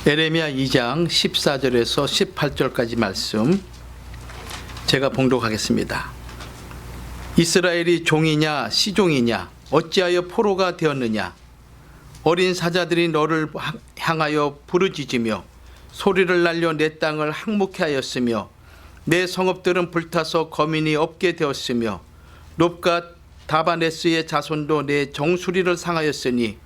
예레미야 2장 14절에서 18절까지 말씀 제가 봉독하겠습니다. 이스라엘이 종이냐 시종이냐 어찌하여 포로가 되었느냐. 어린 사자들이 너를 향하여 부르짖으며 소리를 날려 내 땅을 항목해 하였으며 내 성읍들은 불타서 거민이 없게 되었으며 롭과 다바네스의 자손도 내 정수리를 상하였으니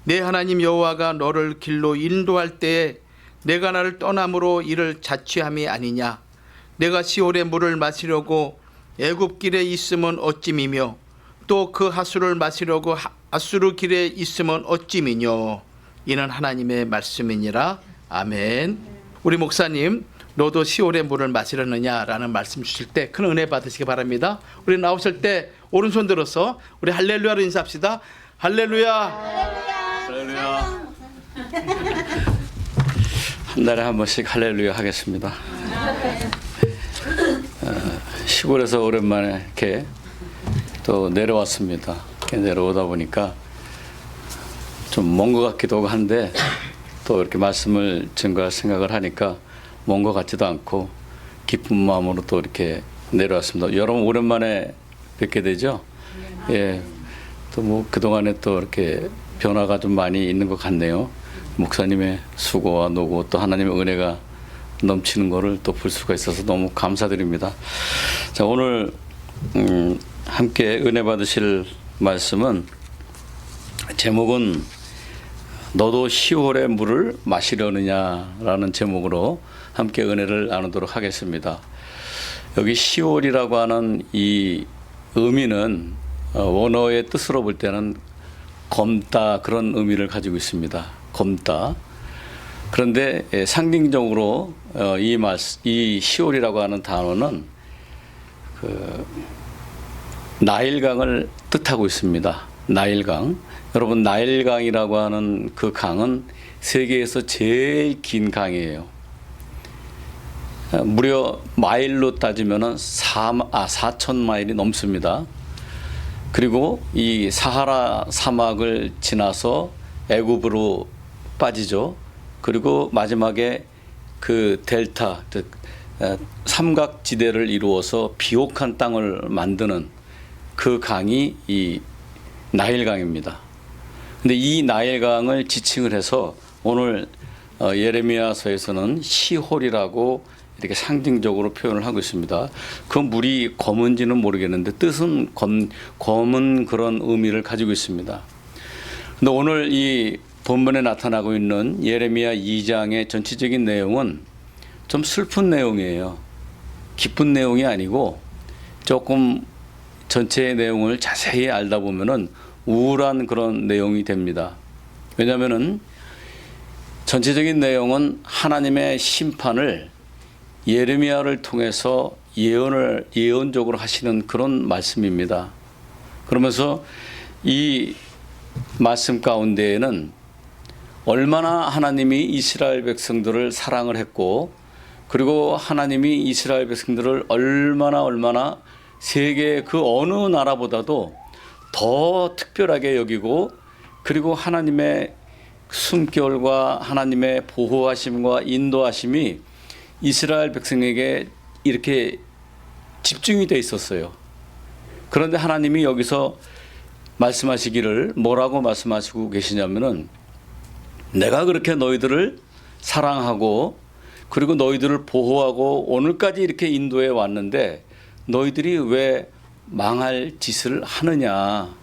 내 하나님 여호와가 너를 길로 인도할 때에 내가 나를 떠남으로 이를 자취함이 아니냐. 내가 시올의 물을 마시려고 애굽 길에 있으면 어찌미며 또 그 하수를 마시려고 아수르 길에 있으면 어찌미뇨. 이는 하나님의 말씀이니라. 아멘. 우리 목사님, 너도 시올의 물을 마시려느냐라는 말씀 주실 때 큰 은혜 받으시기 바랍니다. 우리 나오실 때 오른손 들어서 우리 할렐루야로 인사합시다. 할렐루야. 할렐루야. 한 달에 한 번씩 할렐루야 하겠습니다. 시골에서 오랜만에 이렇게 또 내려왔습니다. 이렇게 내려오다 보니까 좀 먼 것 같기도 하고 한데 또 이렇게 말씀을 증거할 생각을 하니까 먼 것 같지도 않고 기쁜 마음으로 또 이렇게 내려왔습니다. 여러분 오랜만에 뵙게 되죠? 예. 또 뭐 그동안에 또 이렇게 변화가 좀 많이 있는 것 같네요. 목사님의 수고와 노고 또 하나님의 은혜가 넘치는 것을 또 볼 수가 있어서 너무 감사드립니다. 자, 오늘 함께 은혜 받으실 말씀은 제목은 너도 시올의 물을 마시려느냐라는 제목으로 함께 은혜를 나누도록 하겠습니다. 여기 시올이라고 하는 이 의미는 원어의 뜻으로 볼 때는 검다 그런 의미를 가지고 있습니다. 검다. 그런데 상징적으로 이 시올이라고 하는 단어는 그 나일강을 뜻하고 있습니다. 나일강. 여러분 나일강이라고 하는 그 강은 세계에서 제일 긴 강이에요. 무려 마일로 따지면은 4천 마일이 넘습니다. 그리고 이 사하라 사막을 지나서 애굽으로 빠지죠. 그리고 마지막에 그 델타, 즉 삼각지대를 이루어서 비옥한 땅을 만드는 그 강이 이 나일강입니다. 근데 이 나일강을 지칭을 해서 오늘 예레미야서에서는 시홀이라고 이렇게 상징적으로 표현을 하고 있습니다. 그 물이 검은지는 모르겠는데 뜻은 검은 그런 의미를 가지고 있습니다. 근데 오늘 이 본문에 나타나고 있는 예레미야 2장의 전체적인 내용은 좀 슬픈 내용이에요. 기쁜 내용이 아니고 조금 전체의 내용을 자세히 알다 보면은 우울한 그런 내용이 됩니다. 왜냐하면은 전체적인 내용은 하나님의 심판을 예레미야를 통해서 예언적으로 하시는 그런 말씀입니다. 그러면서 이 말씀 가운데에는 얼마나 하나님이 이스라엘 백성들을 사랑을 했고 그리고 하나님이 이스라엘 백성들을 얼마나 세계 그 어느 나라보다도 더 특별하게 여기고 그리고 하나님의 숨결과 하나님의 보호하심과 인도하심이 이스라엘 백성에게 이렇게 집중이 돼 있었어요. 그런데 하나님이 여기서 말씀하시기를 뭐라고 말씀하시고 계시냐면은 내가 그렇게 너희들을 사랑하고 그리고 너희들을 보호하고 오늘까지 이렇게 인도해 왔는데 너희들이 왜 망할 짓을 하느냐?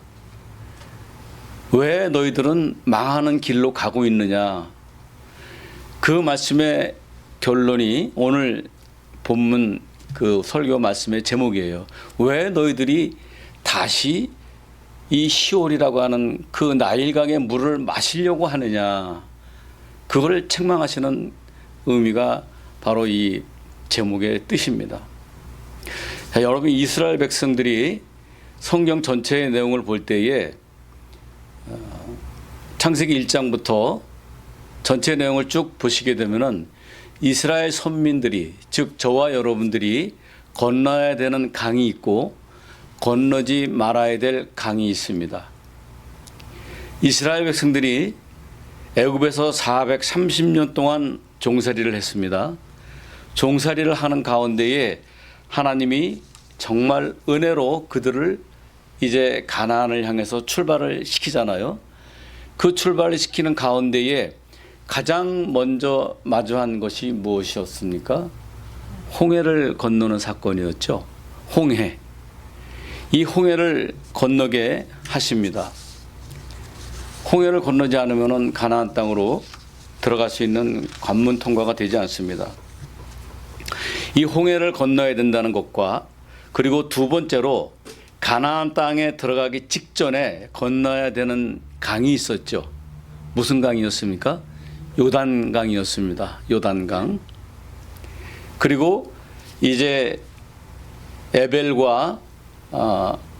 왜 너희들은 망하는 길로 가고 있느냐? 그 말씀의 결론이 오늘 본문 그 설교 말씀의 제목이에요. 왜 너희들이 다시 이 시올이라고 하는 그 나일강의 물을 마시려고 하느냐? 그걸 책망하시는 의미가 바로 이 제목의 뜻입니다. 자, 여러분 이스라엘 백성들이 성경 전체의 내용을 볼 때에 창세기 1장부터 전체 내용을 쭉 보시게 되면은 이스라엘 선민들이 즉 저와 여러분들이 건너야 되는 강이 있고 건너지 말아야 될 강이 있습니다. 이스라엘 백성들이 애굽에서 430년 동안 종살이를 했습니다. 종살이를 하는 가운데에 하나님이 정말 은혜로 그들을 이제 가나안을 향해서 출발을 시키잖아요. 그 출발을 시키는 가운데에 가장 먼저 마주한 것이 무엇이었습니까? 홍해를 건너는 사건이었죠. 홍해. 이 홍해를 건너게 하십니다. 홍해를 건너지 않으면 가나안 땅으로 들어갈 수 있는 관문 통과가 되지 않습니다. 이 홍해를 건너야 된다는 것과 그리고 두 번째로 가나안 땅에 들어가기 직전에 건너야 되는 강이 있었죠. 무슨 강이었습니까? 요단강이었습니다. 요단강. 그리고 이제 에벨과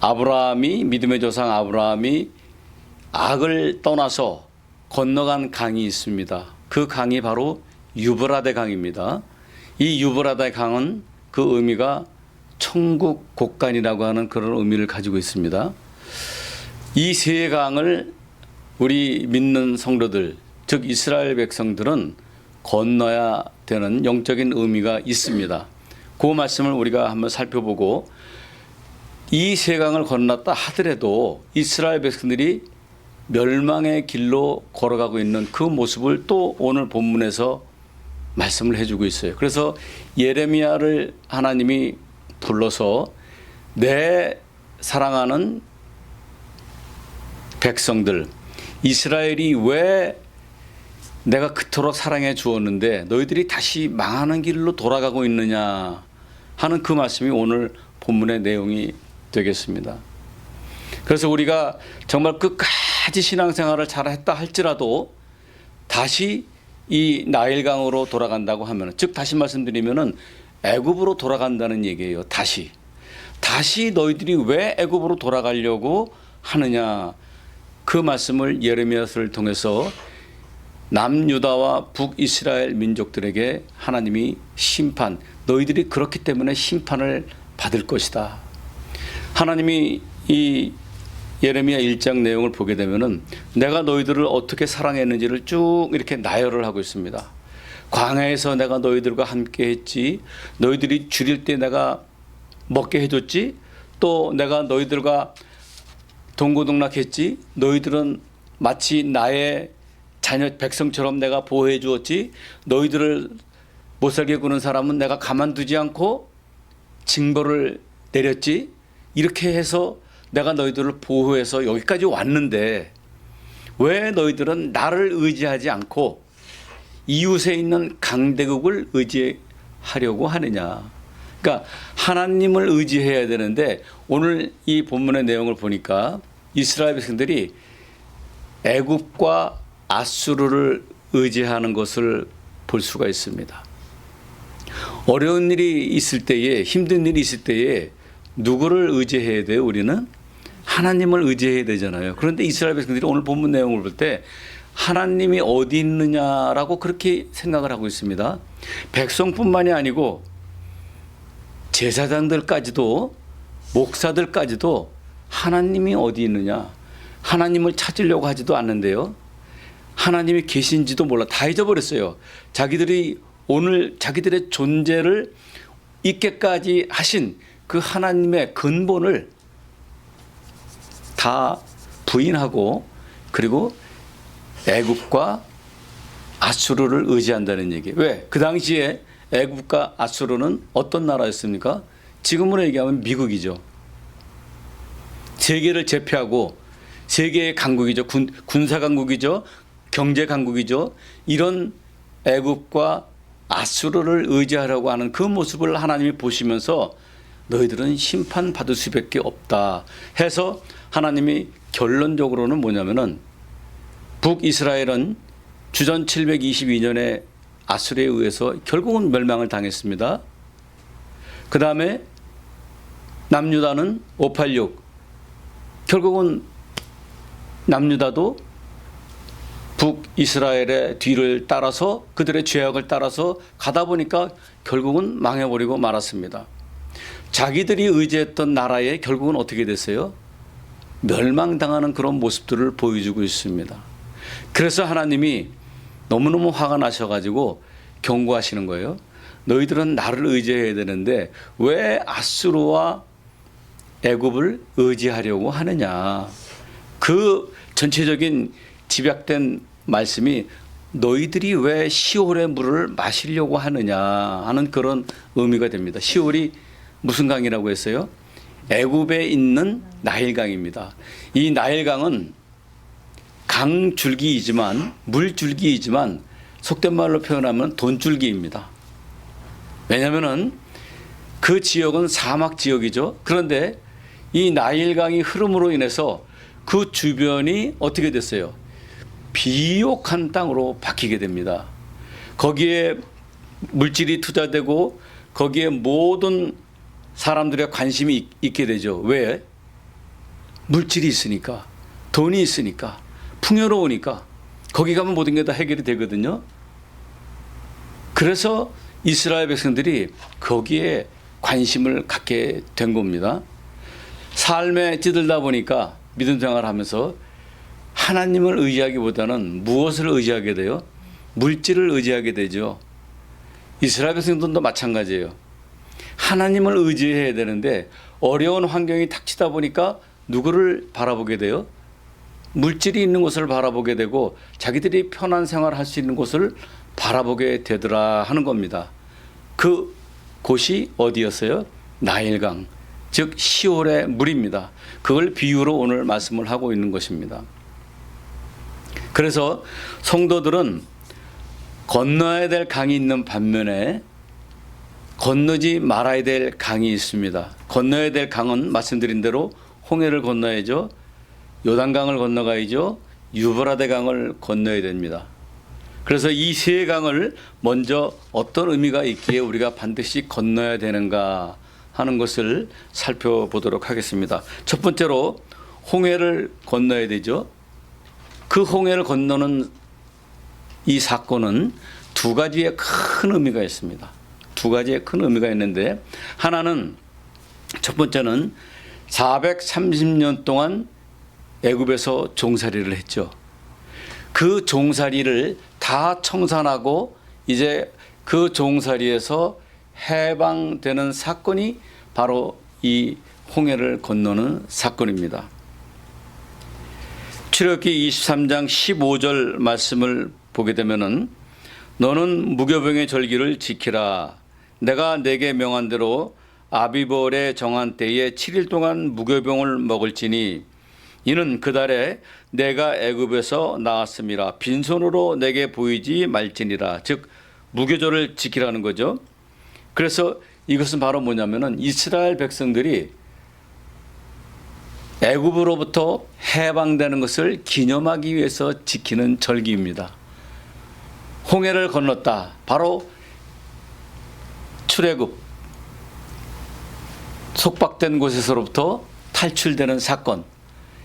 아브라함이 믿음의 조상 아브라함이 악을 떠나서 건너간 강이 있습니다. 그 강이 바로 유브라데 강입니다. 이 유브라데 강은 그 의미가 천국 곡간이라고 하는 그런 의미를 가지고 있습니다. 이 세 강을 우리 믿는 성도들, 즉 이스라엘 백성들은 건너야 되는 영적인 의미가 있습니다. 그 말씀을 우리가 한번 살펴보고 이 세 강을 건넜다 하더라도 이스라엘 백성들이 멸망의 길로 걸어가고 있는 그 모습을 또 오늘 본문에서 말씀을 해주고 있어요. 그래서 예레미야를 하나님이 불러서 내 사랑하는 백성들 이스라엘이 왜 내가 그토록 사랑해 주었는데 너희들이 다시 망하는 길로 돌아가고 있느냐 하는 그 말씀이 오늘 본문의 내용이 되겠습니다. 그래서 우리가 정말 끝까지 신앙생활을 잘했다 할지라도 다시 이 나일강으로 돌아간다고 하면, 즉 다시 말씀드리면은 애굽으로 돌아간다는 얘기예요. 다시 너희들이 왜 애굽으로 돌아가려고 하느냐 그 말씀을 예레미야서를 통해서 남유다와 북이스라엘 민족들에게 하나님이 심판, 너희들이 그렇기 때문에 심판을 받을 것이다. 하나님이 이 예레미야 1장 내용을 보게 되면은 내가 너희들을 어떻게 사랑했는지를 쭉 이렇게 나열을 하고 있습니다. 광야에서 내가 너희들과 함께 했지, 너희들이 줄일 때 내가 먹게 해줬지, 또 내가 너희들과 동고동락했지, 너희들은 마치 나의 자녀 백성처럼 내가 보호해 주었지, 너희들을 못살게 구는 사람은 내가 가만두지 않고 징벌을 내렸지, 이렇게 해서 내가 너희들을 보호해서 여기까지 왔는데 왜 너희들은 나를 의지하지 않고 이웃에 있는 강대국을 의지하려고 하느냐. 그러니까 하나님을 의지해야 되는데 오늘 이 본문의 내용을 보니까 이스라엘 백성들이 애굽과 아수르를 의지하는 것을 볼 수가 있습니다. 어려운 일이 있을 때에, 힘든 일이 있을 때에 누구를 의지해야 돼요? 우리는 하나님을 의지해야 되잖아요. 그런데 이스라엘 백성들이 오늘 본문 내용을 볼 때 하나님이 어디 있느냐라고 그렇게 생각을 하고 있습니다. 백성뿐만이 아니고 제사장들까지도, 목사들까지도 하나님이 어디 있느냐, 하나님을 찾으려고 하지도 않는데요. 하나님이 계신지도 몰라, 다 잊어버렸어요. 자기들이 오늘 자기들의 존재를 있게까지 하신 그 하나님의 근본을 다 부인하고, 그리고 애굽과 아수르를 의지한다는 얘기예요. 왜? 그 당시에 애굽과 아수르는 어떤 나라였습니까? 지금으로 얘기하면 미국이죠. 세계를 제패하고 세계의 강국이죠. 군사 강국이죠. 경제 강국이죠. 이런 애굽과 아수르를 의지하려고 하는 그 모습을 하나님이 보시면서 너희들은 심판받을 수밖에 없다 해서 하나님이 결론적으로는 뭐냐면은 북이스라엘은 주전 722년에 아수르에 의해서 결국은 멸망을 당했습니다. 그 다음에 남유다는 586, 결국은 남유다도 북이스라엘의 뒤를 따라서 그들의 죄악을 따라서 가다 보니까 결국은 망해버리고 말았습니다. 자기들이 의지했던 나라에 결국은 어떻게 됐어요? 멸망당하는 그런 모습들을 보여주고 있습니다. 그래서 하나님이 너무너무 화가 나셔가지고 경고하시는 거예요. 너희들은 나를 의지해야 되는데 왜 아수르와 애굽을 의지하려고 하느냐. 그 전체적인 집약된 말씀이 너희들이 왜 시올의 물을 마시려고 하느냐 하는 그런 의미가 됩니다. 시올이 무슨 강이라고 했어요? 애굽에 있는 나일강입니다. 이 나일강은 강줄기이지만 물줄기이지만 속된 말로 표현하면 돈줄기입니다. 왜냐하면 그 지역은 사막 지역이죠. 그런데 이 나일강이 흐름으로 인해서 그 주변이 어떻게 됐어요? 비옥한 땅으로 바뀌게 됩니다. 거기에 물질이 투자되고 거기에 모든 사람들의 관심이 있게 되죠. 왜? 물질이 있으니까, 돈이 있으니까, 풍요로우니까 거기 가면 모든 게 다 해결이 되거든요. 그래서 이스라엘 백성들이 거기에 관심을 갖게 된 겁니다. 삶에 찌들다 보니까 믿음 생활하면서 하나님을 의지하기보다는 무엇을 의지하게 돼요? 물질을 의지하게 되죠. 이스라엘 백성들도 마찬가지예요. 하나님을 의지해야 되는데 어려운 환경이 닥치다 보니까 누구를 바라보게 돼요? 물질이 있는 곳을 바라보게 되고 자기들이 편한 생활을 할 수 있는 곳을 바라보게 되더라 하는 겁니다. 그 곳이 어디였어요? 나일강, 즉 시올의 물입니다. 그걸 비유로 오늘 말씀을 하고 있는 것입니다. 그래서 성도들은 건너야 될 강이 있는 반면에 건너지 말아야 될 강이 있습니다. 건너야 될 강은 말씀드린 대로 홍해를 건너야죠. 요단강을 건너가야죠. 유브라데 강을 건너야 됩니다. 그래서 이 세 강을 먼저 어떤 의미가 있기에 우리가 반드시 건너야 되는가 하는 것을 살펴보도록 하겠습니다. 첫 번째로 홍해를 건너야 되죠. 그 홍해를 건너는 이 사건은 두 가지의 큰 의미가 있습니다. 두 가지의 큰 의미가 있는데 하나는 첫 번째는 430년 동안 애굽에서 종살이를 했죠. 그 종살이를 다 청산하고 이제 그 종살이에서 해방되는 사건이 바로 이 홍해를 건너는 사건입니다. 출애굽기 23장 15절 말씀을 보게 되면은 너는 무교병의 절기를 지키라. 내가 내게 명한 대로 아비벌에 정한 때에 7일 동안 무교병을 먹을지니 이는 그 달에 내가 애굽에서 나왔음이라. 빈손으로 내게 보이지 말지니라. 즉 무교절을 지키라는 거죠. 그래서 이것은 바로 뭐냐면은 이스라엘 백성들이 애굽으로부터 해방되는 것을 기념하기 위해서 지키는 절기입니다. 홍해를 건넜다. 바로 출애굽, 속박된 곳에서로부터 탈출되는 사건.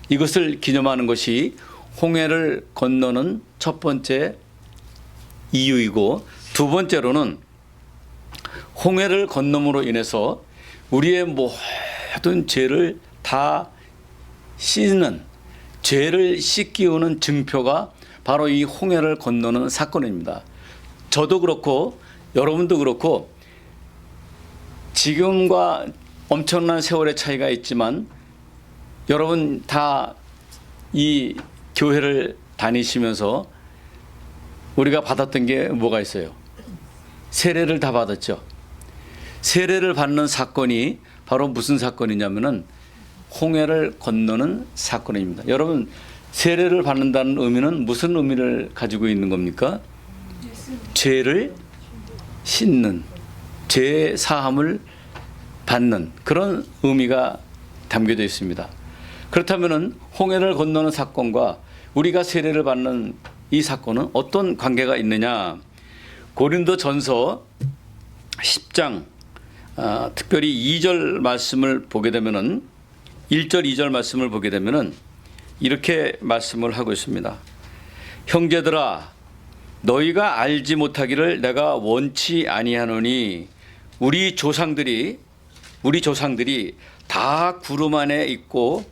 이것을 기념하는 것이 홍해를 건너는 첫 번째 이유이고, 두 번째로는 홍해를 건nom으로 인해서 우리의 모든 죄를 다 씻는, 죄를 씻기우는 증표가 바로 이 홍해를 건너는 사건입니다. 저도 그렇고 여러분도 그렇고 지금과 엄청난 세월의 차이가 있지만 여러분 다 이 교회를 다니시면서 우리가 받았던 게 뭐가 있어요? 세례를 다 받았죠. 세례를 받는 사건이 바로 무슨 사건이냐면은 홍해를 건너는 사건입니다. 여러분 세례를 받는다는 의미는 무슨 의미를 가지고 있는 겁니까? 죄를 씻는, 죄 사함을 받는 그런 의미가 담겨져 있습니다. 그렇다면은 홍해를 건너는 사건과 우리가 세례를 받는 이 사건은 어떤 관계가 있느냐? 고린도전서 10장 특별히 2절 말씀을 보게 되면은 1절 2절 말씀을 보게 되면은 이렇게 말씀을 하고 있습니다. 형제들아 너희가 알지 못하기를 내가 원치 아니하노니 우리 조상들이 다 구름 아래 있고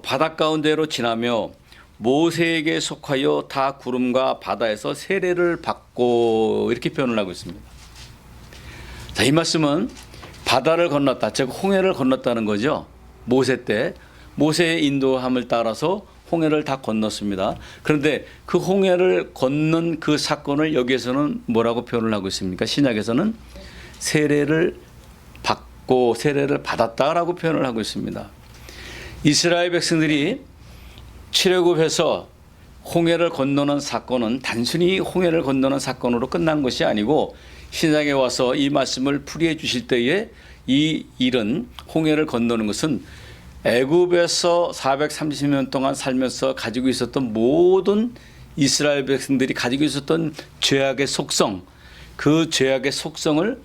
바닷 가운데로 지나며 모세에게 속하여 다 구름과 바다에서 세례를 받고 이렇게 표현을 하고 있습니다. 자, 이 말씀은 바다를 건넜다, 즉 홍해를 건넜다는 거죠. 모세 때 모세의 인도함을 따라서 홍해를 다 건넜습니다. 그런데 그 홍해를 건넌 그 사건을 여기에서는 뭐라고 표현을 하고 있습니까? 신약에서는 세례를 받고 세례를 받았다라고 표현을 하고 있습니다. 이스라엘 백성들이 출애굽해서 홍해를 건너는 사건은 단순히 홍해를 건너는 사건으로 끝난 것이 아니고 신약에 와서 이 말씀을 풀이해 주실 때에 이 일은 홍해를 건너는 것은 애굽에서 430년 동안 살면서 가지고 있었던 모든 이스라엘 백성들이 가지고 있었던 죄악의 속성, 그 죄악의 속성을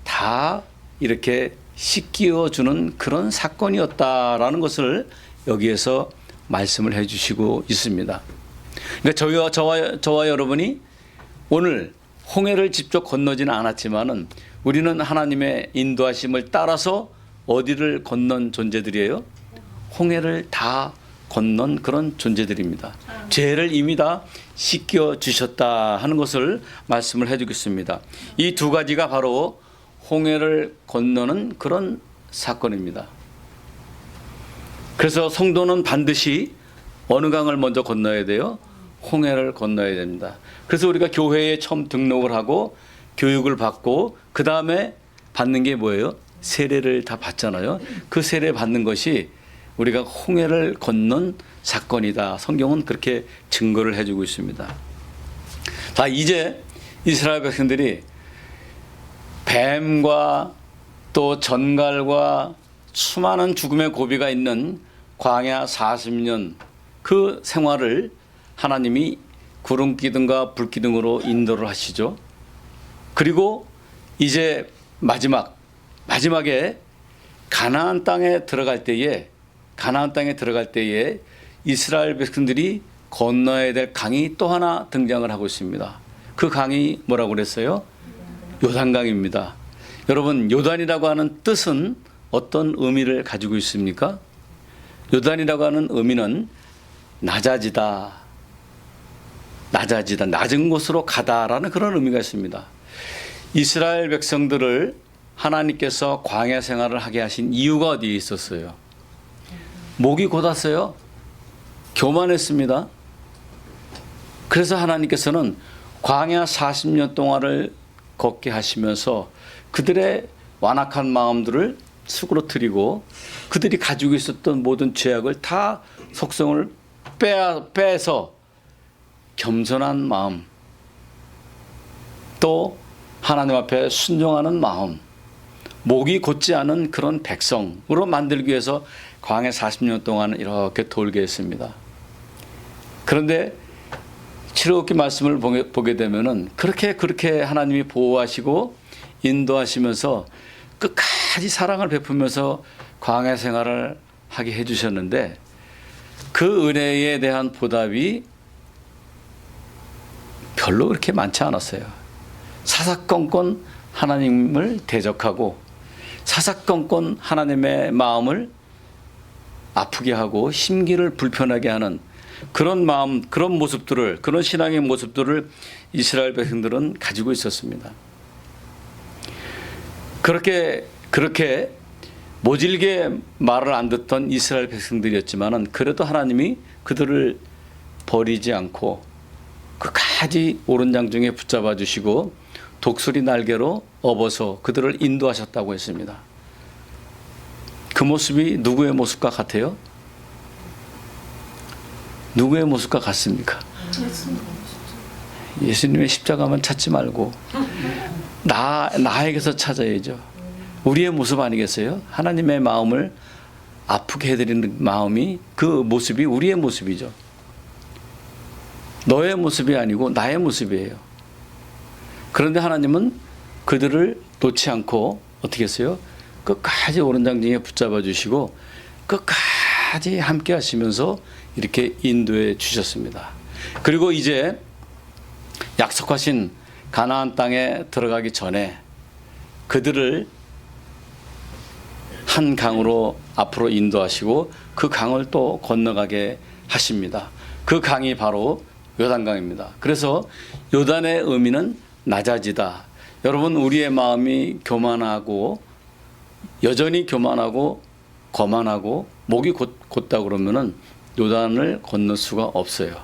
다 이렇게 씻기어주는 그런 사건이었다라는 것을 여기에서 말씀을 해주시고 있습니다. 그러니까 저와 여러분이 오늘 홍해를 직접 건너지는 않았지만은 우리는 하나님의 인도하심을 따라서 어디를 건넌 존재들이에요? 홍해를 다 건넌 그런 존재들입니다. 죄를 이미 다 씻겨 주셨다 하는 것을 말씀을 해주겠습니다. 이 두 가지가 바로 홍해를 건너는 그런 사건입니다. 그래서 성도는 반드시 어느 강을 먼저 건너야 돼요? 홍해를 건너야 됩니다. 그래서 우리가 교회에 처음 등록을 하고 교육을 받고 그 다음에 받는 게 뭐예요? 세례를 다 받잖아요. 그 세례 받는 것이 우리가 홍해를 건넌 사건이다. 성경은 그렇게 증거를 해주고 있습니다. 자, 이제 이스라엘 백성들이 뱀과 또 전갈과 수많은 죽음의 고비가 있는 광야 40년 그 생활을 하나님이 구름 기둥과 불 기둥으로 인도를 하시죠. 그리고 이제 마지막에 가나안 땅에 들어갈 때에 이스라엘 백성들이 건너야 될 강이 또 하나 등장을 하고 있습니다. 그 강이 뭐라고 그랬어요? 요단강입니다. 여러분, 요단이라고 하는 뜻은 어떤 의미를 가지고 있습니까? 요단이라고 하는 의미는 낮아지다, 낮은 곳으로 가다라는 그런 의미가 있습니다. 이스라엘 백성들을 하나님께서 광야 생활을 하게 하신 이유가 어디에 있었어요? 목이 곧았어요. 교만했습니다. 그래서 하나님께서는 광야 40년 동안을 걷게 하시면서 그들의 완악한 마음들을 수그러뜨리고 그들이 가지고 있었던 모든 죄악을 다 속성을 빼서 겸손한 마음, 또 하나님 앞에 순종하는 마음, 목이 곧지 않은 그런 백성으로 만들기 위해서 광야 40년 동안 이렇게 돌게 했습니다. 그런데 출애굽기 말씀을 보게 되면은 그렇게 하나님이 보호하시고 인도하시면서 끝까지 사랑을 베푸면서 광야 생활을 하게 해주셨는데 그 은혜에 대한 보답이 별로 그렇게 많지 않았어요. 사사건건 하나님을 대적하고 사사건건 하나님의 마음을 아프게 하고 심기를 불편하게 하는 그런 마음, 그런 모습들을, 그런 신앙의 모습들을 이스라엘 백성들은 가지고 있었습니다. 그렇게 모질게 말을 안 듣던 이스라엘 백성들이었지만은 그래도 하나님이 그들을 버리지 않고 끝까지 오른장중에 붙잡아 주시고 독수리 날개로 업어서 그들을 인도하셨다고 했습니다. 그 모습이 누구의 모습과 같아요? 누구의 모습과 같습니까? 예수님의 십자가만 찾지 말고 나에게서 찾아야죠. 우리의 모습 아니겠어요? 하나님의 마음을 아프게 해드리는 마음이 그 모습이 우리의 모습이죠. 너의 모습이 아니고 나의 모습이에요. 그런데 하나님은 그들을 놓지 않고 어떻게 했어요? 끝까지 오른장중에 붙잡아 주시고 끝까지 함께 하시면서 이렇게 인도해 주셨습니다. 그리고 이제 약속하신 가나안 땅에 들어가기 전에 그들을 한 강으로 앞으로 인도하시고 그 강을 또 건너가게 하십니다. 그 강이 바로 요단강입니다. 그래서 요단의 의미는 낮아지다. 여러분, 우리의 마음이 교만하고 여전히 교만하고 거만하고 목이 곧다 그러면은 요단을 건널 수가 없어요.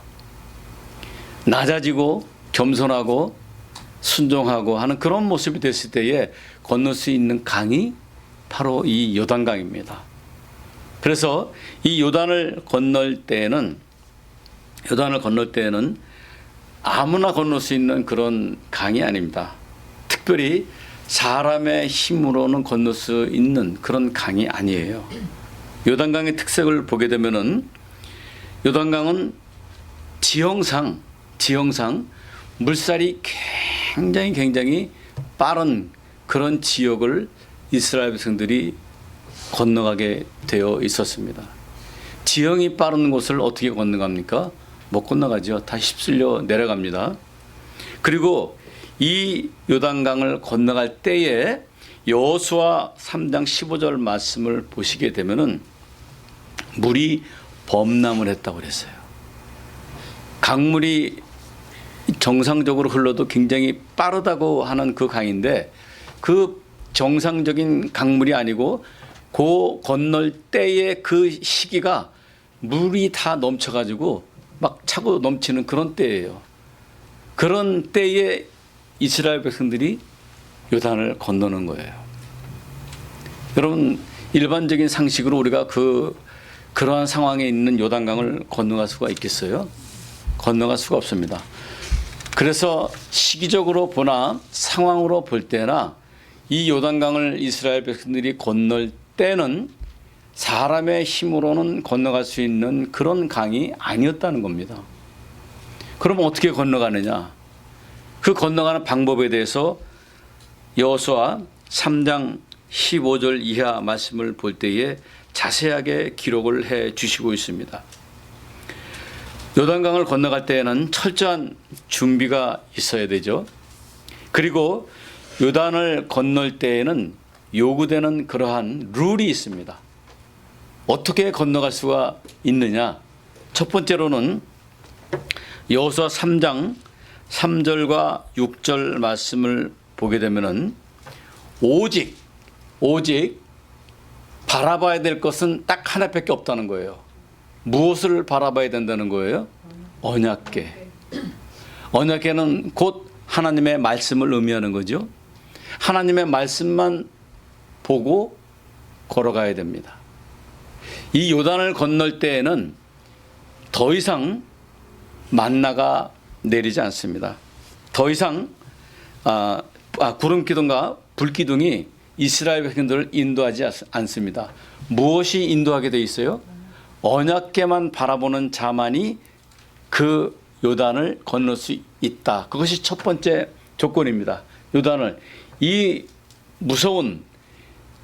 낮아지고 겸손하고 순종하고 하는 그런 모습이 됐을 때에 건널 수 있는 강이 바로 이 요단강입니다. 그래서 이 요단을 건널 때에는 아무나 건널 수 있는 그런 강이 아닙니다. 특별히 사람의 힘으로는 건널 수 있는 그런 강이 아니에요. 요단강의 특색을 보게 되면은 요단강은 지형상 물살이 굉장히 빠른 그런 지역을 이스라엘 백성들이 건너가게 되어 있었습니다. 지형이 빠른 곳을 어떻게 건너갑니까? 못 건너가죠. 다 휩쓸려 내려갑니다. 그리고 이 요단강을 건너갈 때에 여호수아 3장 15절 말씀을 보시게 되면은 물이 범람을 했다고 그랬어요. 강물이 정상적으로 흘러도 굉장히 빠르다고 하는 그 강인데 그 정상적인 강물이 아니고 그 건널 때의 그 시기가 물이 다 넘쳐가지고 막 차고 넘치는 그런 때예요. 그런 때에 이스라엘 백성들이 요단을 건너는 거예요. 여러분, 일반적인 상식으로 우리가 그러한 상황에 있는 요단강을 건너갈 수가 있겠어요? 건너갈 수가 없습니다. 그래서 시기적으로 보나 상황으로 볼 때나 이 요단강을 이스라엘 백성들이 건널 때는 사람의 힘으로는 건너갈 수 있는 그런 강이 아니었다는 겁니다. 그러면 어떻게 건너가느냐? 그 건너가는 방법에 대해서 여호수아 3장 15절 이하 말씀을 볼 때에 자세하게 기록을 해 주시고 있습니다. 요단강을 건너갈 때에는 철저한 준비가 있어야 되죠. 그리고 요단을 건널 때에는 요구되는 그러한 룰이 있습니다. 어떻게 건너갈 수가 있느냐? 첫 번째로는 여호수아 3장 3절과 6절 말씀을 보게 되면은 오직 바라봐야 될 것은 딱 하나밖에 없다는 거예요. 무엇을 바라봐야 된다는 거예요? 언약궤. 언약궤는 곧 하나님의 말씀을 의미하는 거죠. 하나님의 말씀만 보고 걸어가야 됩니다. 이 요단을 건널 때에는 더 이상 만나가 내리지 않습니다. 더 이상 구름기둥과 불기둥이 이스라엘 백성들을 인도하지 않습니다. 무엇이 인도하게 돼 있어요? 언약궤만 바라보는 자만이 그 요단을 건널 수 있다. 그것이 첫 번째 조건입니다. 요단을, 이 무서운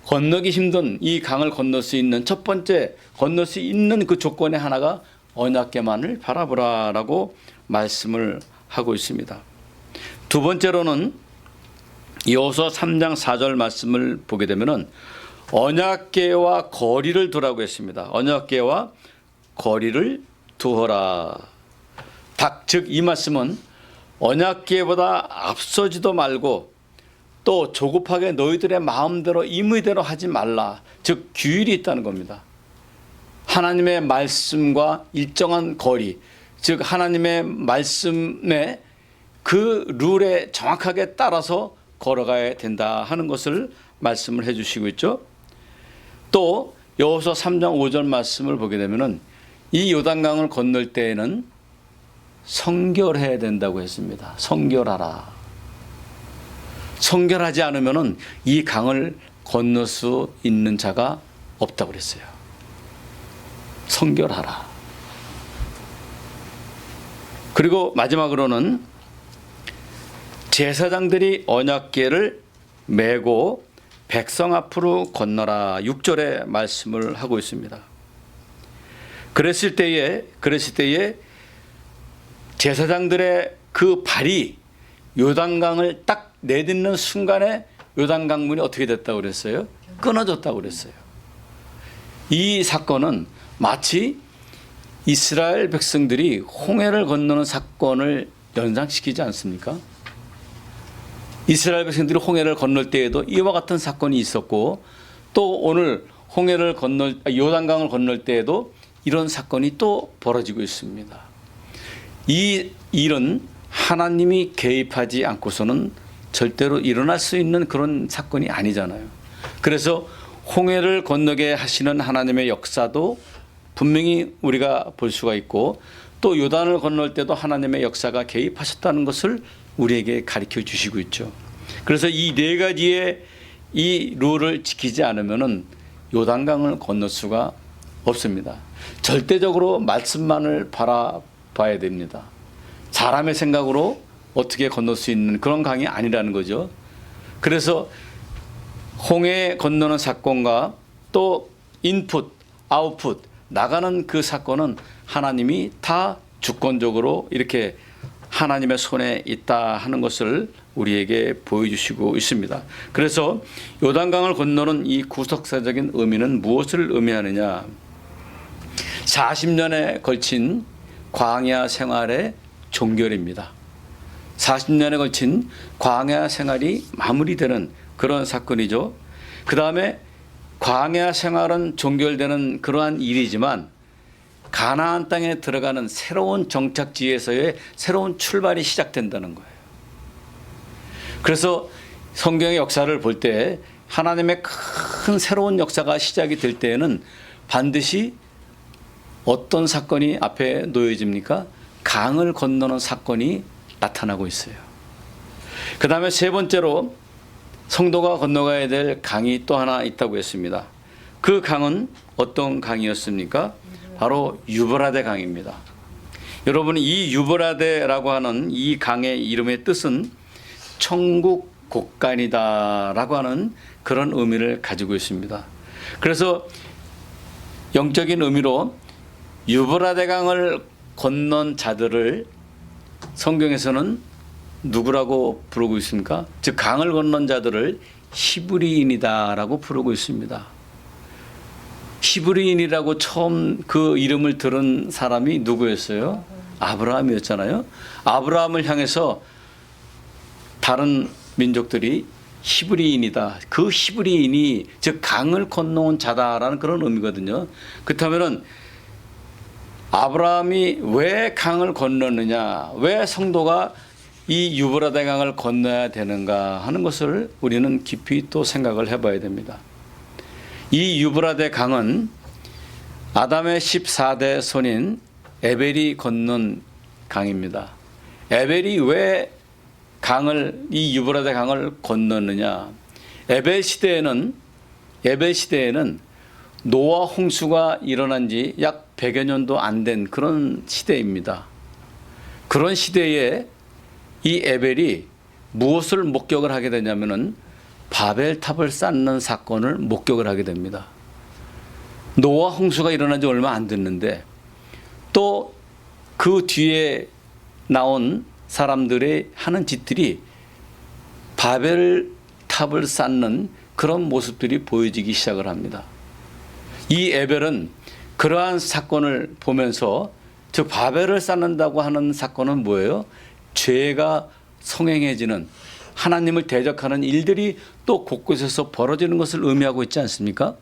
건너기 힘든 이 강을 건널 수 있는 첫 번째 건널 수 있는 그 조건의 하나가 언약궤만을 바라보라라고 말씀을 하고 있습니다. 두 번째로는 여호수아 3장 4절 말씀을 보게 되면은 언약궤와 거리를 두라고 했습니다. 언약궤와 거리를 두어라. 즉 이 말씀은 언약궤보다 앞서지도 말고 또 조급하게 너희들의 마음대로 임의대로 하지 말라. 즉 규율이 있다는 겁니다. 하나님의 말씀과 일정한 거리, 즉 하나님의 말씀의 그 룰에 정확하게 따라서 걸어가야 된다 하는 것을 말씀을 해 주시고 있죠. 또 여호수아 3장 5절 말씀을 보게 되면은 이 요단강을 건널 때에는 성결해야 된다고 했습니다. 성결하라. 성결하지 않으면은 이 강을 건널 수 있는 자가 없다고 그랬어요. 성결하라. 그리고 마지막으로는 제사장들이 언약궤를 메고 백성 앞으로 건너라. 6절의 말씀을 하고 있습니다. 그랬을 때에 제사장들의 그 발이 요단강을 딱 내딛는 순간에 요단강물이 어떻게 됐다고 그랬어요? 끊어졌다고 그랬어요. 이 사건은 마치 이스라엘 백성들이 홍해를 건너는 사건을 연상시키지 않습니까? 이스라엘 백성들이 홍해를 건널 때에도 이와 같은 사건이 있었고, 또 오늘 요단강을 건널 때에도 이런 사건이 또 벌어지고 있습니다. 이 일은 하나님이 개입하지 않고서는 절대로 일어날 수 있는 그런 사건이 아니잖아요. 그래서 홍해를 건너게 하시는 하나님의 역사도 분명히 우리가 볼 수가 있고, 또 요단을 건널 때도 하나님의 역사가 개입하셨다는 것을 우리에게 가르쳐 주시고 있죠. 그래서 이 네 가지의 이 룰을 지키지 않으면은 요단강을 건널 수가 없습니다. 절대적으로 말씀만을 바라봐야 됩니다. 사람의 생각으로 어떻게 건널 수 있는 그런 강이 아니라는 거죠. 그래서 홍해 건너는 사건과 또 인풋, 아웃풋, 나가는 그 사건은 하나님이 다 주권적으로 이렇게 하나님의 손에 있다 하는 것을 우리에게 보여주시고 있습니다. 그래서 요단강을 건너는 이 구속사적인 의미는 무엇을 의미하느냐? 40년에 걸친 광야 생활의 종결입니다. 40년에 걸친 광야 생활이 마무리되는 그런 사건이죠. 그 다음에 광야 생활은 종결되는 그러한 일이지만 가나안 땅에 들어가는 새로운 정착지에서의 새로운 출발이 시작된다는 거예요. 그래서 성경의 역사를 볼 때 하나님의 큰 새로운 역사가 시작이 될 때에는 반드시 어떤 사건이 앞에 놓여집니까? 강을 건너는 사건이 나타나고 있어요. 그 다음에 세 번째로 성도가 건너가야 될 강이 또 하나 있다고 했습니다. 그 강은 어떤 강이었습니까? 바로 유브라데 강입니다. 여러분, 이 유브라데라고 하는 이 강의 이름의 뜻은 천국 곡간이다라고 하는 그런 의미를 가지고 있습니다. 그래서 영적인 의미로 유브라데 강을 건넌 자들을 성경에서는 누구라고 부르고 있습니까? 즉 강을 건넌 자들을 히브리인이다라고 부르고 있습니다. 히브리인이라고 처음 그 이름을 들은 사람이 누구였어요? 아브라함이었잖아요. 아브라함을 향해서 다른 민족들이 히브리인이다. 그 히브리인이 즉 강을 건너온 자다라는 그런 의미거든요. 그렇다면은 아브라함이 왜 강을 건너느냐, 왜 성도가 이 유브라데 강을 건너야 되는가 하는 것을 우리는 깊이 또 생각을 해봐야 됩니다. 이 유브라데 강은 아담의 14대 손인 에벨이 건넌 강입니다. 에벨이 왜 이 유브라데 강을 건넜느냐? 에벨 시대에는 노아 홍수가 일어난 지 약 100여 년도 안 된 그런 시대입니다. 그런 시대에 이 에벨이 무엇을 목격을 하게 되냐면은 바벨탑을 쌓는 사건을 목격을 하게 됩니다. 노아 홍수가 일어난 지 얼마 안 됐는데 또 그 뒤에 나온 사람들의 하는 짓들이 바벨탑을 쌓는 그런 모습들이 보여지기 시작을 합니다. 이 에벨은 그러한 사건을 보면서 즉 바벨을 쌓는다고 하는 사건은 뭐예요? 죄가 성행해지는 하나님을 대적하는 일들이 또 곳곳에서 벌어지는 것을 의미하고 있지 않습니까?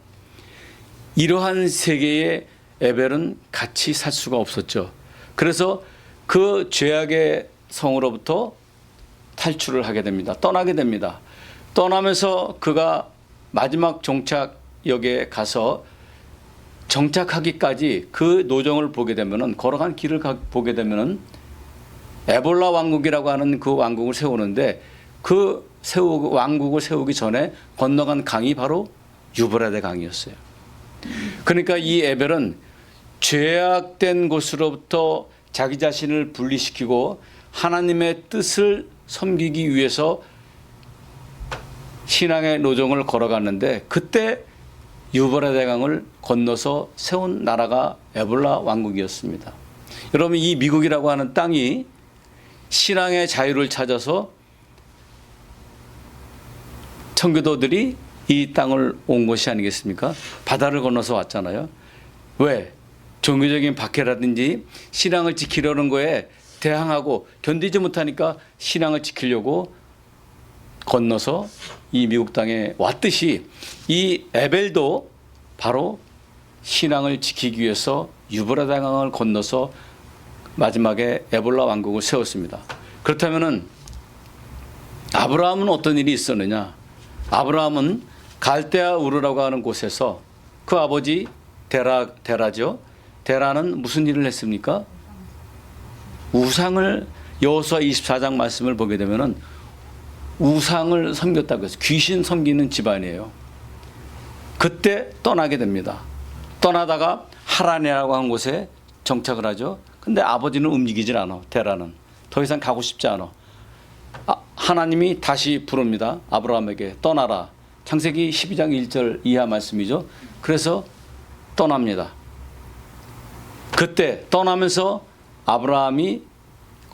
이러한 세계에 에벨은 같이 살 수가 없었죠. 그래서 그 죄악의 성으로부터 탈출을 하게 됩니다. 떠나게 됩니다. 떠나면서 그가 마지막 정착역에 가서 정착하기까지 그 노정을 보게 되면은 걸어간 길을 보게 되면은 에볼라 왕국이라고 하는 그 왕국을 세우는데 그 왕국을 세우기 전에 건너간 강이 바로 유브라데 강이었어요. 그러니까 이 에벨은 죄악된 곳으로부터 자기 자신을 분리시키고 하나님의 뜻을 섬기기 위해서 신앙의 노정을 걸어갔는데 그때 유브라데 강을 건너서 세운 나라가 에볼라 왕국이었습니다. 여러분, 이 미국이라고 하는 땅이 신앙의 자유를 찾아서 청교도들이 이 땅을 온 것이 아니겠습니까? 바다를 건너서 왔잖아요. 왜? 종교적인 박해라든지 신앙을 지키려는 거에 대항하고 견디지 못하니까 신앙을 지키려고 건너서 이 미국 땅에 왔듯이 이 에벨도 바로 신앙을 지키기 위해서 유브라데 강을 건너서 마지막에 에볼라 왕국을 세웠습니다. 그렇다면은 아브라함은 어떤 일이 있었느냐? 아브라함은 갈대아 우르라고 하는 곳에서 그 아버지 데라죠. 데라는 무슨 일을 했습니까? 우상을 여호수아 24장 말씀을 보게 되면은 우상을 섬겼다고 해서 귀신 섬기는 집안이에요. 그때 떠나게 됩니다. 떠나다가 하란이라고 한 곳에 정착을 하죠. 근데 아버지는 움직이질 않아. 데라는 더 이상 가고 싶지 않아. 하나님이 다시 부릅니다. 아브라함에게 떠나라. 창세기 12장 1절 이하 말씀이죠. 그래서 떠납니다. 그때 떠나면서 아브라함이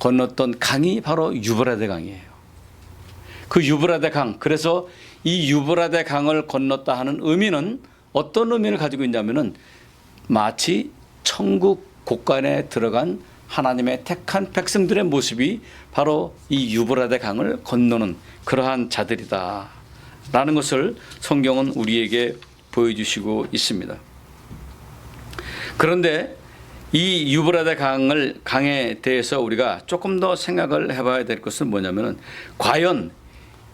건넜던 강이 바로 유브라데 강이에요. 그 유브라데 강, 그래서 이 유브라데 강을 건넜다 하는 의미는 어떤 의미를 가지고 있냐면은 마치 천국 곳간에 들어간 하나님의 택한 백성들의 모습이 바로 이 유브라데 강을 건너는 그러한 자들이다 라는 것을 성경은 우리에게 보여주시고 있습니다. 그런데 이 유브라데 강에 대해서 우리가 조금 더 생각을 해봐야 될 것은 뭐냐면은 과연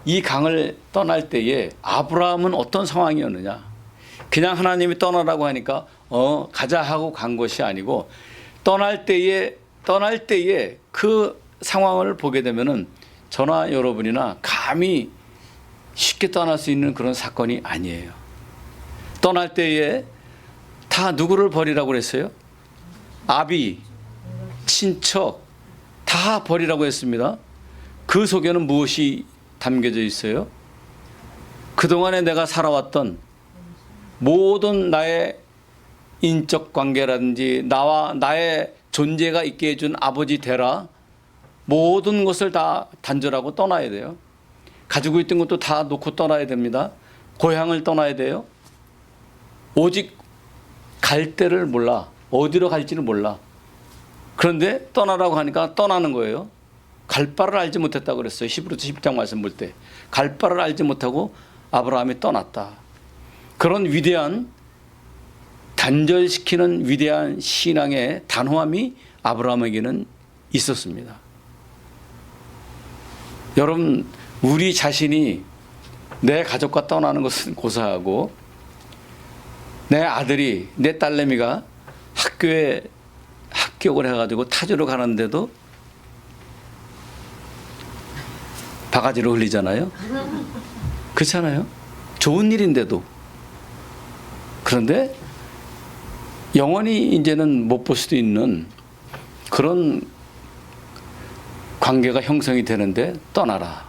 이 강을 떠날 때에 아브라함은 어떤 상황이었느냐? 그냥 하나님이 떠나라고 하니까 가자 하고 간 것이 아니고 떠날 때에 그 상황을 보게 되면은 저나 여러분이나 감히 쉽게 떠날 수 있는 그런 사건이 아니에요. 떠날 때에 다 누구를 버리라고 그랬어요? 아비, 친척 다 버리라고 했습니다. 그 속에는 무엇이 담겨져 있어요? 그동안에 내가 살아왔던 모든 나의 인적 관계라든지 나와 나의 존재가 있게 해준 아버지 데라 모든 것을 다 단절하고 떠나야 돼요. 가지고 있던 것도 다 놓고 떠나야 됩니다. 고향을 떠나야 돼요. 오직 갈 데를 몰라. 어디로 갈지를 몰라. 그런데 떠나라고 하니까 떠나는 거예요. 갈 바를 알지 못했다고 그랬어요. 히브리서 10장 말씀 볼 때. 갈 바를 알지 못하고 아브라함이 떠났다. 그런 위대한 단절시키는 위대한 신앙의 단호함이 아브라함에게는 있었습니다. 여러분, 우리 자신이 내 가족과 떠나는 것은 고사하고 내 아들이, 내 딸내미가 학교에 합격을 해가지고 타지로 가는데도 바가지로 흘리잖아요. 그렇잖아요. 좋은 일인데도. 그런데 영원히 이제는 못 볼 수도 있는 그런 관계가 형성이 되는데 떠나라.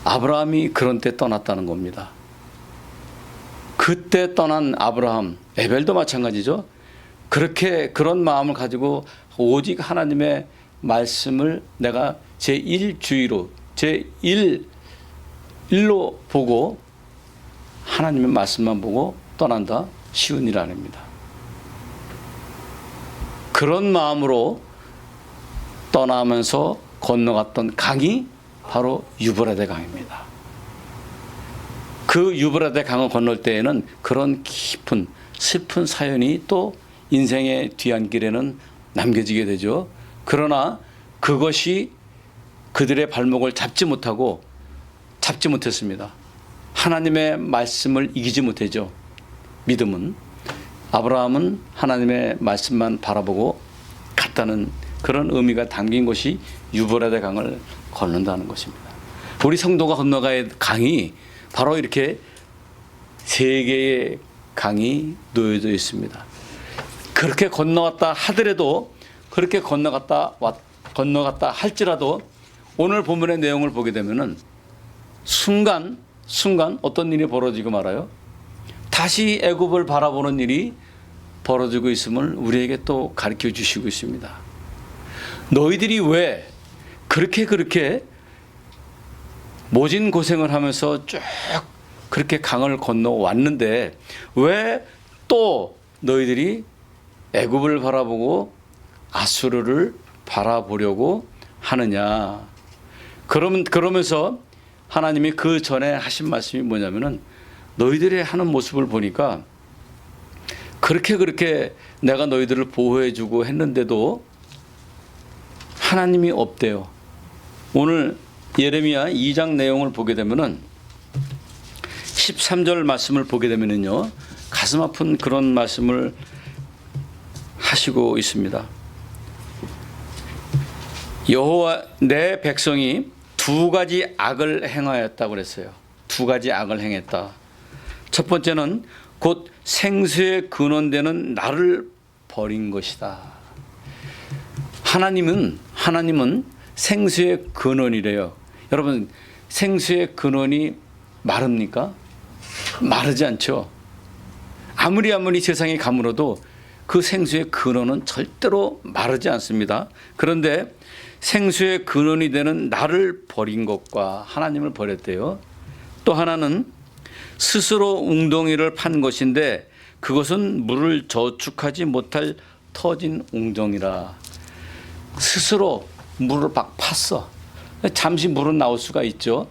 아브라함이 그런 때 떠났다는 겁니다. 그때 떠난 아브라함, 에벨도 마찬가지죠. 그렇게 그런 마음을 가지고 오직 하나님의 말씀을 내가 제1주의로 제1일로 보고 하나님의 말씀만 보고 떠난다. 쉬운 일 아닙니다. 그런 마음으로 떠나면서 건너갔던 강이 바로 유브라데 강입니다. 그 유브라데 강을 건널 때에는 그런 깊은 슬픈 사연이 또 인생의 뒤안길에는 남겨지게 되죠. 그러나 그것이 그들의 발목을 잡지 못했습니다. 하나님의 말씀을 이기지 못했죠. 믿음은. 아브라함은 하나님의 말씀만 바라보고 갔다는 그런 의미가 담긴 것이 유브라데 강을 건넌다는 것입니다. 우리 성도가 건너가야 할 강이 바로 이렇게 세 개의 강이 놓여져 있습니다. 그렇게 건너갔다 하더라도, 그렇게 건너갔다 할지라도 오늘 본문의 내용을 보게 되면은 순간 어떤 일이 벌어지고 말아요. 다시 애굽을 바라보는 일이 벌어지고 있음을 우리에게 또 가르쳐 주시고 있습니다. 너희들이 왜 그렇게 모진 고생을 하면서 쭉 그렇게 강을 건너 왔는데 왜 또 너희들이 애굽을 바라보고 아수르를 바라보려고 하느냐. 그러면서 하나님이 그 전에 하신 말씀이 뭐냐면은 너희들이 하는 모습을 보니까 그렇게 내가 너희들을 보호해주고 했는데도 하나님이 없대요. 오늘 예레미야 2장 내용을 보게 되면은 13절 말씀을 보게 되면은요, 가슴 아픈 그런 말씀을 하시고 있습니다. 여호와 내 백성이 두 가지 악을 행하였다고 그랬어요. 두 가지 악을 행했다. 첫 번째는 곧 생수의 근원되는 나를 버린 것이다. 하나님은 생수의 근원이래요. 여러분, 생수의 근원이 마릅니까? 마르지 않죠. 아무리 세상이 가물어도 그 생수의 근원은 절대로 마르지 않습니다. 그런데 생수의 근원이 되는 나를 버린 것과 하나님을 버렸대요. 또 하나는 스스로 웅덩이를 판 것인데 그것은 물을 저축하지 못할 터진 웅덩이라. 스스로 물을 막 팠어. 잠시 물은 나올 수가 있죠.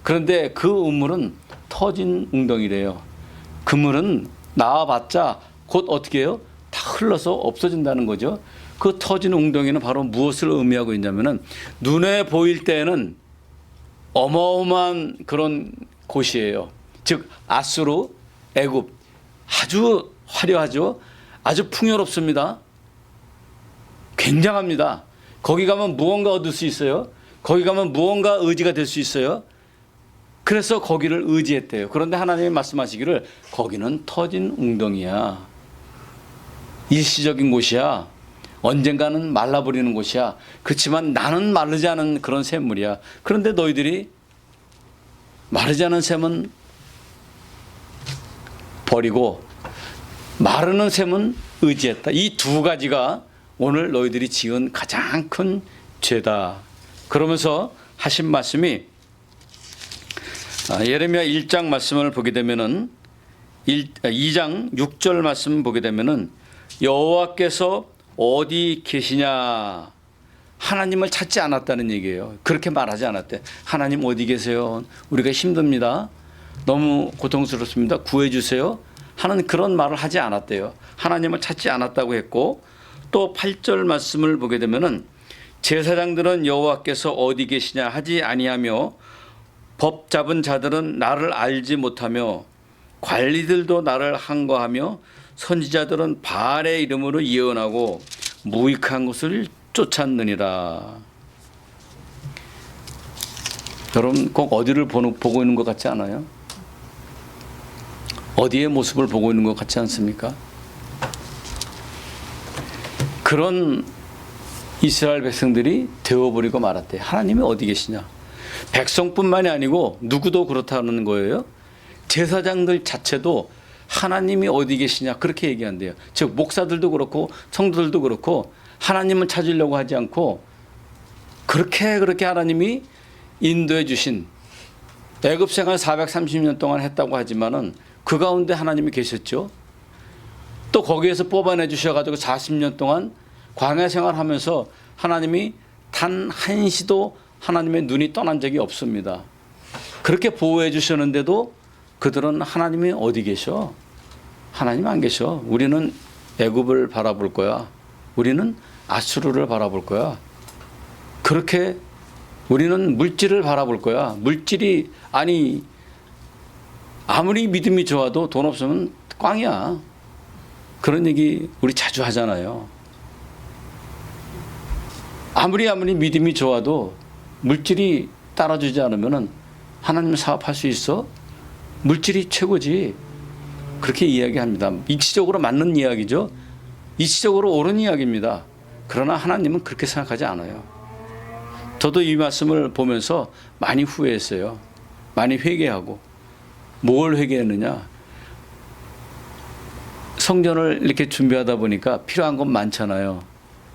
그런데 그 우물은 터진 웅덩이래요. 그 물은 나와봤자 곧 어떻게 해요? 다 흘러서 없어진다는 거죠. 그 터진 웅덩이는 바로 무엇을 의미하고 있냐면은 눈에 보일 때는 어마어마한 그런 곳이에요. 즉 아수르, 애굽, 아주 화려하죠. 아주 풍요롭습니다. 굉장합니다. 거기 가면 무언가 얻을 수 있어요. 거기 가면 무언가 의지가 될 수 있어요. 그래서 거기를 의지했대요. 그런데 하나님이 말씀하시기를 거기는 터진 웅덩이야. 일시적인 곳이야. 언젠가는 말라버리는 곳이야. 그렇지만 나는 마르지 않은 그런 샘물이야. 그런데 너희들이 마르지 않은 샘은 버리고 마르는 샘은 의지했다. 이 두 가지가 오늘 너희들이 지은 가장 큰 죄다. 그러면서 하신 말씀이 예레미야 1장 말씀을 보게 되면은 2장 6절 말씀 보게 되면은 여호와께서 어디 계시냐. 하나님을 찾지 않았다는 얘기예요. 그렇게 말하지 않았대. 하나님 어디 계세요? 우리가 힘듭니다. 너무 고통스럽습니다. 구해 주세요. 하는 그런 말을 하지 않았대요. 하나님을 찾지 않았다고 했고, 또 8절 말씀을 보게 되면은 제사장들은 여호와께서 어디 계시냐 하지 아니하며 법 잡은 자들은 나를 알지 못하며 관리들도 나를 항거하며 선지자들은 바알의 이름으로 예언하고 무익한 것을 쫓았느니라. 여러분 꼭 어디를 보고 있는 것 같지 않아요? 어디의 모습을 보고 있는 것 같지 않습니까? 그런 이스라엘 백성들이 되어버리고 말았대. 하나님이 어디 계시냐? 백성뿐만이 아니고 누구도 그렇다는 거예요. 제사장들 자체도 하나님이 어디 계시냐 그렇게 얘기한대요. 즉 목사들도 그렇고 성도들도 그렇고 하나님을 찾으려고 하지 않고 그렇게 하나님이 인도해 주신 애굽 생활 430년 동안 했다고 하지만은 그 가운데 하나님이 계셨죠. 또 거기에서 뽑아내 주셔가지고 40년 동안 광야 생활하면서 하나님이 단 한시도 하나님의 눈이 떠난 적이 없습니다. 그렇게 보호해 주셨는데도 그들은 하나님이 어디 계셔? 하나님 안 계셔. 우리는 애굽을 바라볼 거야. 우리는 아수르를 바라볼 거야. 그렇게 우리는 물질을 바라볼 거야. 물질이 아무리 믿음이 좋아도 돈 없으면 꽝이야. 그런 얘기 우리 자주 하잖아요. 아무리 믿음이 좋아도 물질이 따라주지 않으면 하나님 사업할 수 있어? 물질이 최고지. 그렇게 이야기합니다. 이치적으로 맞는 이야기죠. 이치적으로 옳은 이야기입니다. 그러나 하나님은 그렇게 생각하지 않아요. 저도 이 말씀을 보면서 많이 후회했어요. 많이 회개하고. 뭘 회개했느냐? 성전을 이렇게 준비하다 보니까 필요한 건 많잖아요.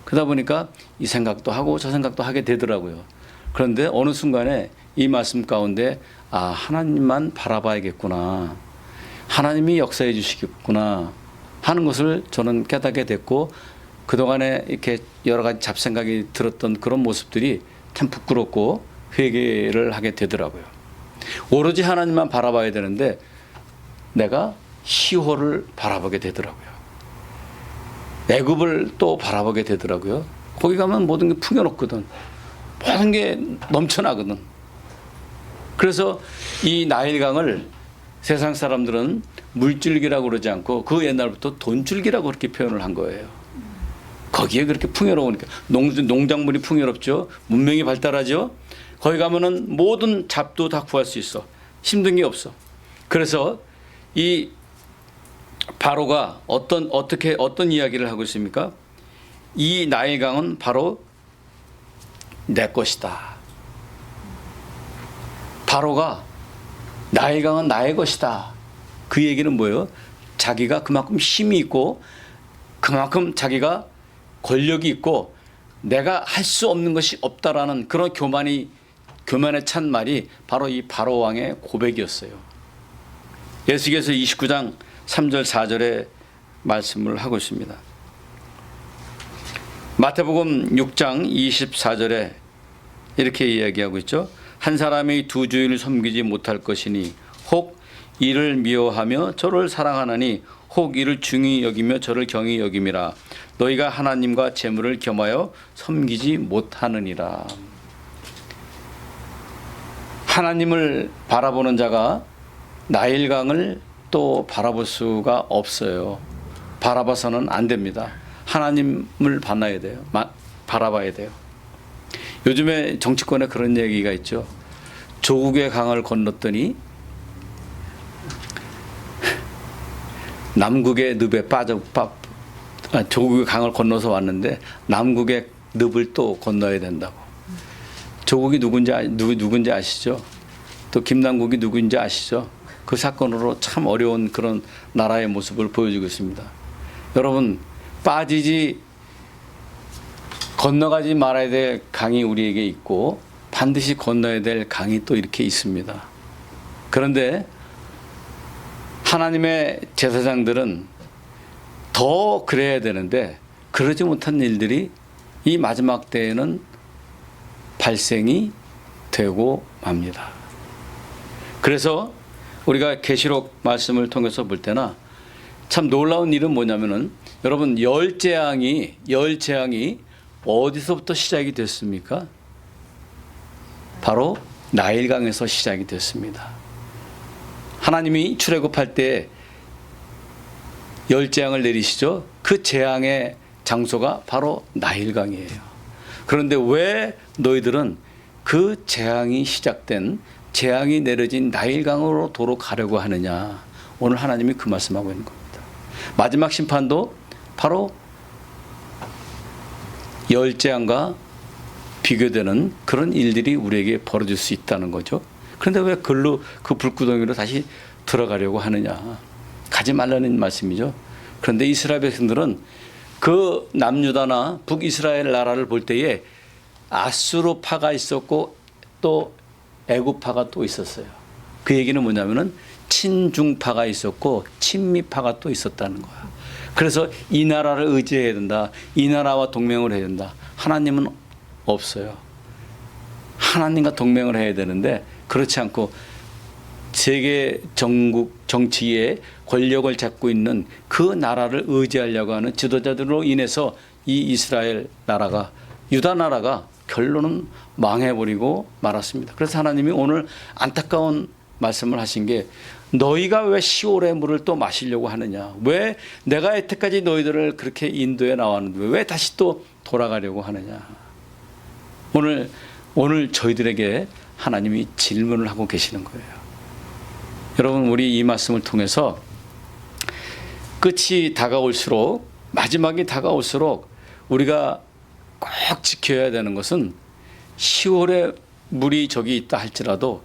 그러다 보니까 이 생각도 하고 저 생각도 하게 되더라고요. 그런데 어느 순간에 이 말씀 가운데 하나님만 바라봐야겠구나. 하나님이 역사해 주시겠구나 하는 것을 저는 깨닫게 됐고, 그동안에 이렇게 여러 가지 잡생각이 들었던 그런 모습들이 참 부끄럽고 회개를 하게 되더라고요. 오로지 하나님만 바라봐야 되는데 내가 시호를 바라보게 되더라고요. 애굽을 또 바라보게 되더라고요. 거기 가면 모든 게 풍요롭거든. 모든 게 넘쳐나거든. 그래서 이 나일강을 세상 사람들은 물줄기라고 그러지 않고 그 옛날부터 돈줄기라고 그렇게 표현을 한 거예요. 거기에 그렇게 풍요로우니까. 농작물이 풍요롭죠. 문명이 발달하죠. 거기 가면은 모든 잡도 다 구할 수 있어. 힘든 게 없어. 그래서 이 바로가 어떤 이야기를 하고 있습니까? 이 나일강은 바로 내 것이다. 바로가 나일강은 나의 것이다. 그 얘기는 뭐예요? 자기가 그만큼 힘이 있고 그만큼 자기가 권력이 있고 내가 할 수 없는 것이 없다라는 그런 교만에 찬 말이 바로 이 바로 왕의 고백이었어요. 에스겔서 29장 3절 4절에 말씀을 하고 있습니다. 마태복음 6장 24절에 이렇게 이야기하고 있죠. 한 사람이 두 주인을 섬기지 못할 것이니 혹 이를 미워하며 저를 사랑하나니 혹 이를 중히 여기며 저를 경히 여김이라. 너희가 하나님과 재물을 겸하여 섬기지 못하느니라. 하나님을 바라보는 자가 나일강을 또 바라볼 수가 없어요. 바라봐서는 안 됩니다. 하나님을 바라봐야 돼요. 요즘에 정치권에 그런 얘기가 있죠. 조국의 강을 건넜더니 남국의 늪에 조국의 강을 건너서 왔는데 남국의 늪을 또 건너야 된다고. 조국이 누군지 아시죠? 또 김남국이 누구인지 아시죠? 그 사건으로 참 어려운 그런 나라의 모습을 보여주고 있습니다. 여러분, 건너가지 말아야 될 강이 우리에게 있고 반드시 건너야 될 강이 또 이렇게 있습니다. 그런데 하나님의 제사장들은 더 그래야 되는데 그러지 못한 일들이 이 마지막 때에는 발생이 되고 맙니다. 그래서 우리가 계시록 말씀을 통해서 볼 때나 참 놀라운 일은 뭐냐면은 여러분 열재앙이 어디서부터 시작이 됐습니까? 바로 나일강에서 시작이 됐습니다. 하나님이 출애굽할 때 열재앙을 내리시죠. 그 재앙의 장소가 바로 나일강이에요. 그런데 왜 너희들은 그 재앙이 내려진 나일강으로 도로 가려고 하느냐. 오늘 하나님이 그 말씀하고 있는 겁니다. 마지막 심판도 바로 열재앙과 비교되는 그런 일들이 우리에게 벌어질 수 있다는 거죠. 그런데 왜 그 불구덩이로 다시 들어가려고 하느냐. 가지 말라는 말씀이죠. 그런데 이스라엘 백성들은 그 남유다나 북이스라엘 나라를 볼 때에 아수르파가 있었고 또 애굽파가 또 있었어요. 그 얘기는 뭐냐면은 친중파가 있었고 친미파가 또 있었다는 거야. 그래서 이 나라를 의지해야 된다. 이 나라와 동맹을 해야 된다. 하나님은 없어요. 하나님과 동맹을 해야 되는데 그렇지 않고 세계 전국 정치의 권력을 잡고 있는 그 나라를 의지하려고 하는 지도자들로 인해서 이 이스라엘 나라가 유다 나라가 결론은 망해버리고 말았습니다. 그래서 하나님이 오늘 안타까운 말씀을 하신 게 너희가 왜 시올의 물을 또 마시려고 하느냐. 왜 내가 여태까지 너희들을 그렇게 인도해 나왔는데 왜 다시 또 돌아가려고 하느냐. 오늘 저희들에게 하나님이 질문을 하고 계시는 거예요. 여러분 우리 이 말씀을 통해서 끝이 다가올수록 마지막이 다가올수록 우리가 꼭 지켜야 되는 것은 10월에 물이 저기 있다 할지라도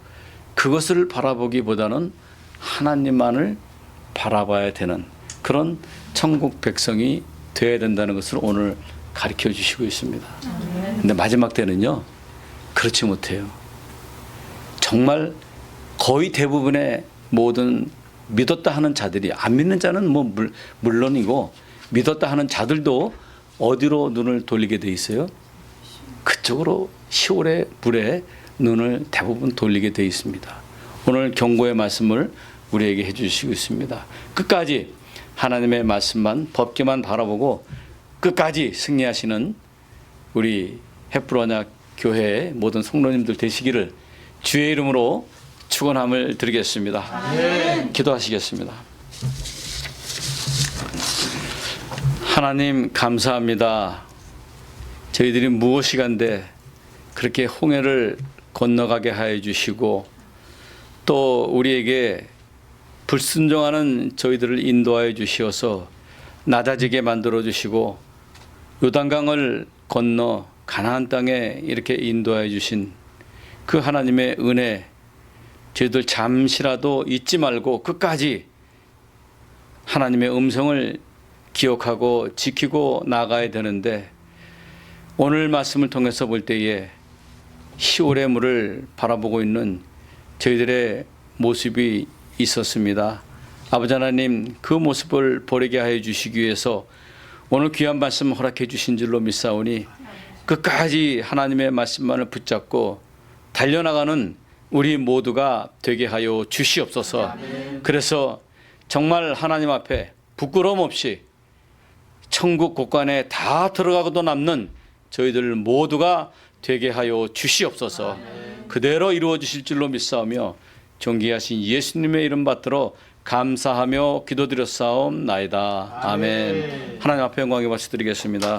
그것을 바라보기보다는 하나님만을 바라봐야 되는 그런 천국 백성이 되어야 된다는 것을 오늘 가르쳐 주시고 있습니다. 근데 마지막 때는요 그렇지 못해요. 정말 거의 대부분의 모든 믿었다 하는 자들이, 안 믿는 자는 뭐 물론이고 믿었다 하는 자들도 어디로 눈을 돌리게 돼 있어요? 그쪽으로 시올의 불에 눈을 대부분 돌리게 돼 있습니다. 오늘 경고의 말씀을 우리에게 해주시고 있습니다. 끝까지 하나님의 말씀만, 법계만 바라보고 끝까지 승리하시는 우리 햇불 교회의 모든 성도님들 되시기를 주의 이름으로 축원함을 드리겠습니다. 아멘. 기도하시겠습니다. 하나님 감사합니다. 저희들이 무엇이간데 그렇게 홍해를 건너가게 하여 주시고 또 우리에게 불순종하는 저희들을 인도하여 주시어서 낮아지게 만들어 주시고 요단강을 건너 가나안 땅에 이렇게 인도하여 주신 그 하나님의 은혜, 저희들 잠시라도 잊지 말고 끝까지 하나님의 음성을 기억하고 지키고 나가야 되는데, 오늘 말씀을 통해서 볼 때에 시올의 물을 바라보고 있는 저희들의 모습이 있었습니다. 아버지 하나님, 그 모습을 버리게 하여 주시기 위해서 오늘 귀한 말씀 허락해 주신 줄로 믿사오니 끝까지 하나님의 말씀만을 붙잡고 달려나가는 우리 모두가 되게 하여 주시옵소서. 그래서 정말 하나님 앞에 부끄러움 없이 천국 곳간에 다 들어가고도 남는 저희들 모두가 되게 하여 주시옵소서. 그대로 이루어 주실 줄로 믿사오며 존귀하신 예수님의 이름 받들어 감사하며 기도드렸사옵나이다. 아멘. 하나님 앞에 영광의 박수 드리겠습니다.